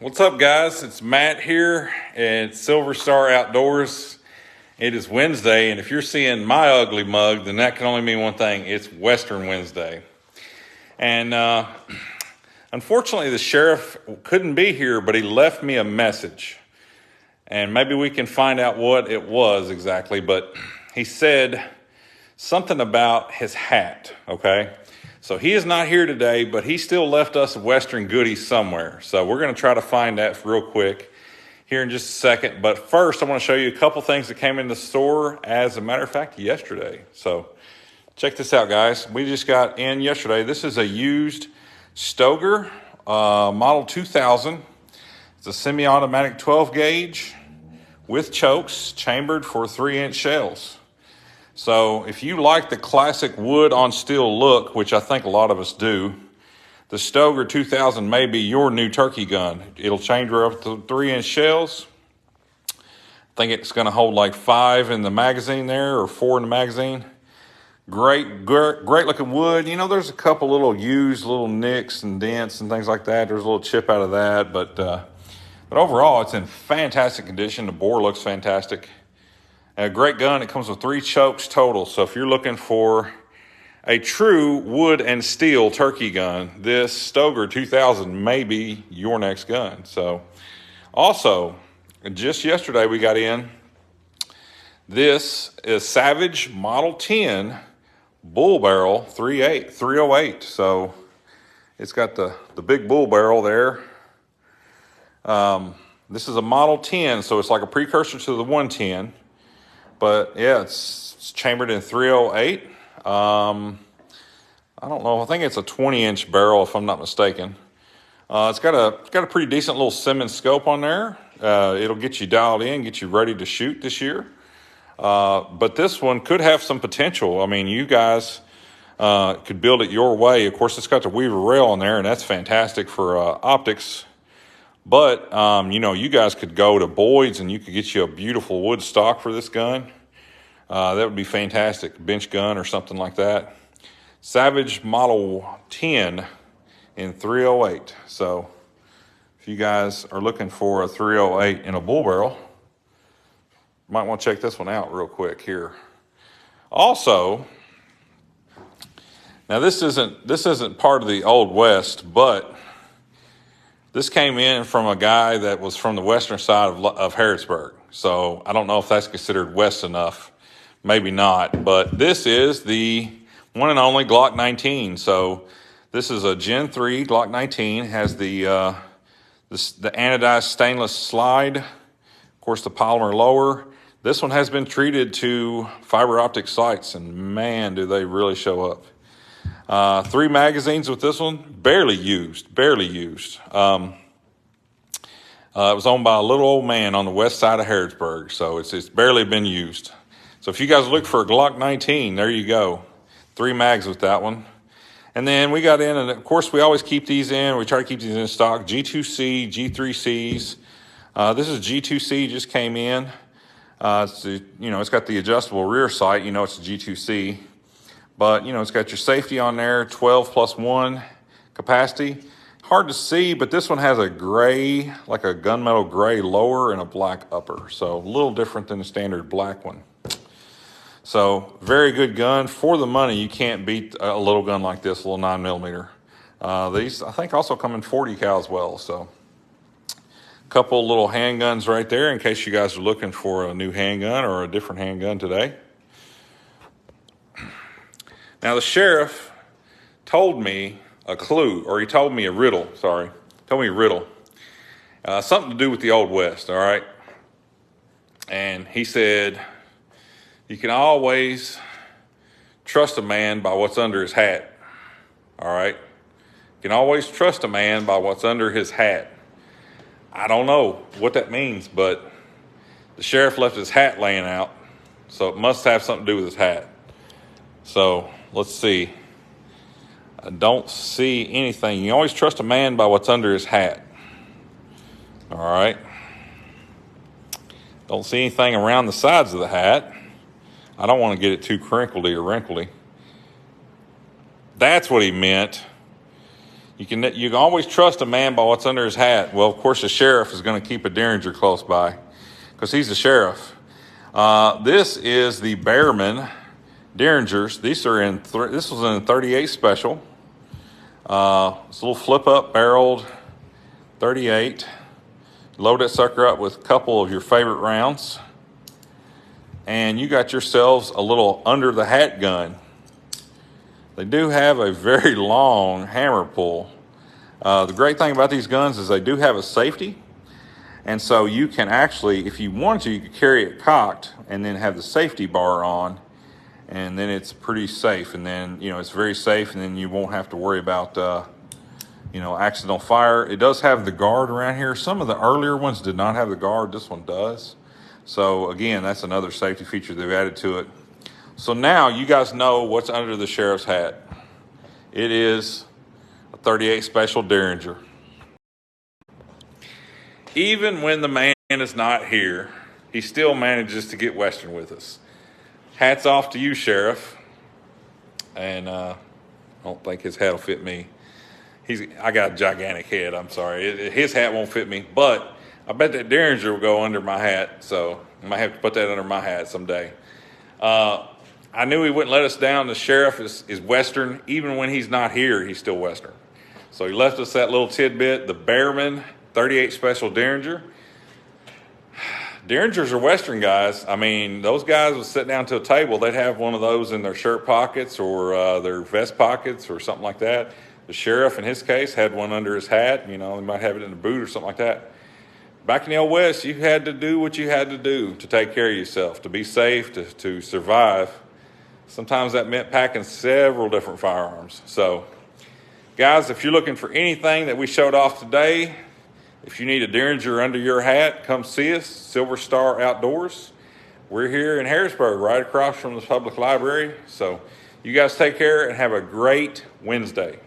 What's up, guys? It's Matt here at Silver Star Outdoors. It is Wednesday, and if you're seeing my ugly mug, then that can only mean one thing. It's Western Wednesday. And unfortunately, the sheriff couldn't be here, but he left me a message. And maybe we can find out what it was exactly, but he said something about his hat, okay? So he is not here today, but he still left us a Western goodie somewhere. So we're going to try to find that real quick here in just a second. But first, I want to show you a couple things that came in the store, as a matter of fact, yesterday. So check this out, guys. We just got in yesterday. This is a used Stoeger model 2000. It's a semi-automatic 12 gauge with chokes, chambered for 3-inch shells. So if you like the classic wood on steel look, which I think a lot of us do, the Stoeger 2000 may be your new turkey gun. It'll chamber up to 3-inch shells. I think it's going to hold like 5 in the magazine there, or 4 in the magazine. Great looking wood. You know, there's a couple little used little nicks and dents and things like that. There's a little chip out of that, but overall it's in fantastic condition. The bore looks fantastic. A great gun. It comes with 3 chokes total. So if you're looking for a true wood and steel turkey gun, this Stoeger 2000 may be your next gun. So also, just yesterday we got in, this is Savage Model 10 bull barrel 308. So it's got the big bull barrel there. This is a Model 10, so it's like a precursor to the 110. But yeah, it's chambered in 308. I don't know. I think it's a 20-inch barrel, if I'm not mistaken. It's got a pretty decent little Simmons scope on there. It'll get you dialed in, get you ready to shoot this year. But this one could have some potential. I mean, you guys could build it your way. Of course, it's got the Weaver rail on there, and that's fantastic for optics. But, you know, you guys could go to Boyd's and you could get you a beautiful wood stock for this gun. That would be fantastic. Bench gun or something like that. Savage Model 10 in 308. So if you guys are looking for a 308 in a bull barrel, you might want to check this one out real quick here. Also, now this isn't part of the Old West, but this came in from a guy that was from the western side of Harrisburg. So I don't know if that's considered west enough. Maybe not. But this is the one and only Glock 19. So this is a Gen 3 Glock 19. Has the anodized stainless slide. Of course, the polymer lower. This one has been treated to fiber optic sights. And man, do they really show up. 3 magazines with this one, barely used. It was owned by a little old man on the west side of Harrisburg, so it's barely been used. So if you guys look for a Glock 19, there you go. 3 mags with that one. And then we got in, and of course we always keep these in. We try to keep these in stock. G2C, G3Cs. This is G2C, just came in. It's got the adjustable rear sight. You know it's a G2C. But, you know, it's got your safety on there, 12+1 capacity. Hard to see, but this one has a gray, like a gunmetal gray lower and a black upper. So a little different than the standard black one. So very good gun. For the money, you can't beat a little gun like this, a little 9mm. These, I think, also come in 40 cal as well. So a couple little handguns right there in case you guys are looking for a new handgun or a different handgun today. Now, the sheriff told me a clue, or he told me a riddle, sorry. Told me a riddle. Something to do with the Old West, all right? And he said, you can always trust a man by what's under his hat, all right? You can always trust a man by what's under his hat. I don't know what that means, but the sheriff left his hat laying out, so it must have something to do with his hat. So let's see. I don't see anything. You always trust a man by what's under his hat. All right. Don't see anything around the sides of the hat. I don't want to get it too crinkledy or wrinkly. That's what he meant. You can always trust a man by what's under his hat. Well, of course, the sheriff is going to keep a derringer close by because he's the sheriff. This is the Bearman derringers. These are this was in a 38 special. It's a little flip up barreled 38. Load that sucker up with a couple of your favorite rounds, and you got yourselves a little under the hat gun. They do have a very long hammer pull. The great thing about these guns is they do have a safety, and so you can actually, if you want to, you could carry it cocked and then have the safety bar on, and then it's pretty safe. And then, you know, it's very safe, and then you won't have to worry about accidental fire. It does have the guard around here. Some of the earlier ones did not have the guard. This one does. So again, that's another safety feature they've added to it. So now you guys know what's under the sheriff's hat. It is a 38 special derringer. Even when the man is not here, he still manages to get Western with us. Hats off to you, Sheriff. And I don't think his hat will fit me. I got a gigantic head, I'm sorry. His hat won't fit me, but I bet that derringer will go under my hat, so I might have to put that under my hat someday. I knew he wouldn't let us down. The sheriff is Western. Even when he's not here, he's still Western. So he left us that little tidbit, the Bearman 38 Special Derringer. Derringers are Western guys. I mean, those guys would sit down to a table. They'd have one of those in their shirt pockets or their vest pockets or something like that. The sheriff, in his case, had one under his hat. You know, he might have it in the boot or something like that. Back in the old West, you had to do what you had to do to take care of yourself, to be safe, to survive. Sometimes that meant packing several different firearms. So, guys, if you're looking for anything that we showed off today, if you need a derringer under your hat, come see us, Silver Star Outdoors. We're here in Harrisburg, right across from the public library. So, you guys take care and have a great Wednesday.